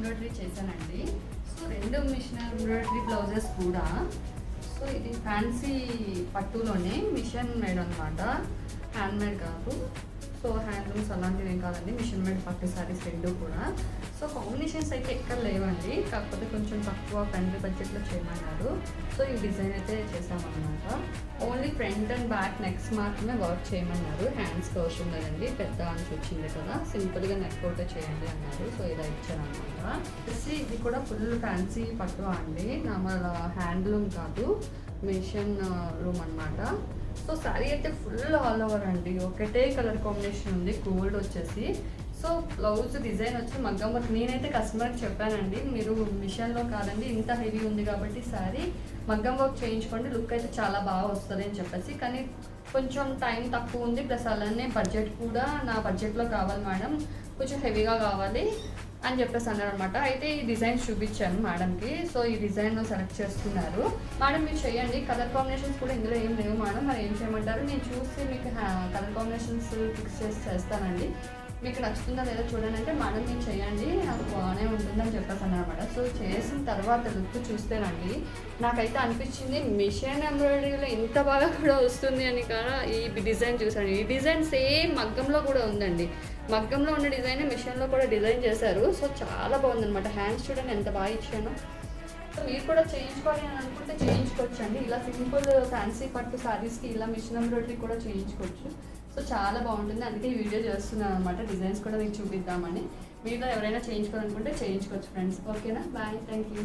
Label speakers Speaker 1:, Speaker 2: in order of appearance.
Speaker 1: Embroidery చేశానండి. So 2 machine embroidery blouses కూడా. So ఇది ఫ్యాన్సీ పట్టులోనే మిషన్ మేడ్ అనమాట, హ్యాండ్ మేడ్ కాదు. సో హ్యాండ్లూమ్స్ అలాంటివి ఏం కాదండి, మిషన్ మేడ్ పట్టు శారీస్ 2 కూడా. సో కాంబినేషన్స్ అయితే ఎక్కడ లేవండి, కాకపోతే కొంచెం తక్కువ ఫ్రెండ్లీ బడ్జెట్లో చేయమన్నారు. సో ఈ డిజైన్ అయితే చేసామన్నమాట. Only front and back next మాత్రమే వర్క్ చేయమన్నారు. హ్యాండ్స్కి అవసరం లేదండి, పెద్ద హ్యాండ్స్ వచ్చింది కదా, సింపుల్గా నెక్ అవుట్ చేయండి అన్నారు. సో ఇలా ఇచ్చారనమాట. వచ్చి ఇది కూడా ఫుల్ ఫ్యాన్సీ పట్టు అండి, నార్మల్ హ్యాండ్లూమ్ కాదు, మిషన్ రూమ్ అనమాట. సో శారీ అయితే ఫుల్ ఆల్ ఓవర్ అండి, ఒకటే కలర్ కాంబినేషన్ ఉంది, గోల్డ్ వచ్చేసి. సో బ్లౌజ్ డిజైన్ వచ్చి మగ్గం వర్క్. నేనైతే కస్టమర్కి చెప్పానండి, మీరు మిషన్లో కాదండి, ఇంత హెవీ ఉంది కాబట్టి శారీ మగ్గం వర్క్ చేయించుకోండి, లుక్ అయితే చాలా బాగా వస్తుంది అని చెప్పేసి. కానీ కొంచెం టైం తక్కువ ఉంది, ప్లస్ అలానే బడ్జెట్ కూడా నా బడ్జెట్లో కావాలి మేడం, కొంచెం హెవీగా కావాలి అని చెప్పేసి అన్నారు అనమాట. అయితే ఈ డిజైన్స్ చూపించాను మేడంకి. సో ఈ డిజైన్ సెలెక్ట్ చేసుకున్నారు. మేడం మీరు చేయండి, కలర్ కాంబినేషన్స్ కూడా ఇందులో ఏం లేవు మేడం, మరి ఏం చేయమంటారు, నేను చూసి మీకు కలర్ కాంబినేషన్స్ ఫిక్స్ చేసి చేస్తానండి, మీకు నచ్చుతుందా లేదా చూడండి అంటే, మేడం మీరు చేయండి నాకు బాగానే ఉంటుందని చెప్పేసి అన్నమాట. సో చేసిన తర్వాత లుక్ చూస్తేనండి నాకైతే అనిపించింది మిషన్ ఎంబ్రాయిడరీలో ఇంత బాగా కూడా వస్తుంది అని కదా. ఈ డిజైన్ చూసాను, ఈ డిజైన్ సేమ్ మగ్గంలో కూడా ఉందండి, మగ్గంలో ఉన్న డిజైన్ మిషన్లో కూడా డిజైన్ చేశారు. సో చాలా బాగుందన్నమాట. హ్యాండ్స్ చూడండి ఎంత బాగా ఇచ్చాను. సో మీరు కూడా చేయించుకోవాలి అని అనుకుంటే చేయించుకోవచ్చు అండి, ఇలా సింపుల్ ఫ్యాన్సీ పట్టు శారీస్కి ఇలా మిషన్ ఎంబ్రాయిడరీ కూడా చేయించుకోవచ్చు. సో చాలా బాగుంటుంది, అందుకే ఈ వీడియో చేస్తున్నాను అనమాట. డిజైన్స్ కూడా మీకు చూపిద్దామని. మీలో ఎవరైనా చేయించుకోవాలనుకుంటే చేయించుకోవచ్చు ఫ్రెండ్స్. ఓకేనా, బాయ్, థ్యాంక్ యూ.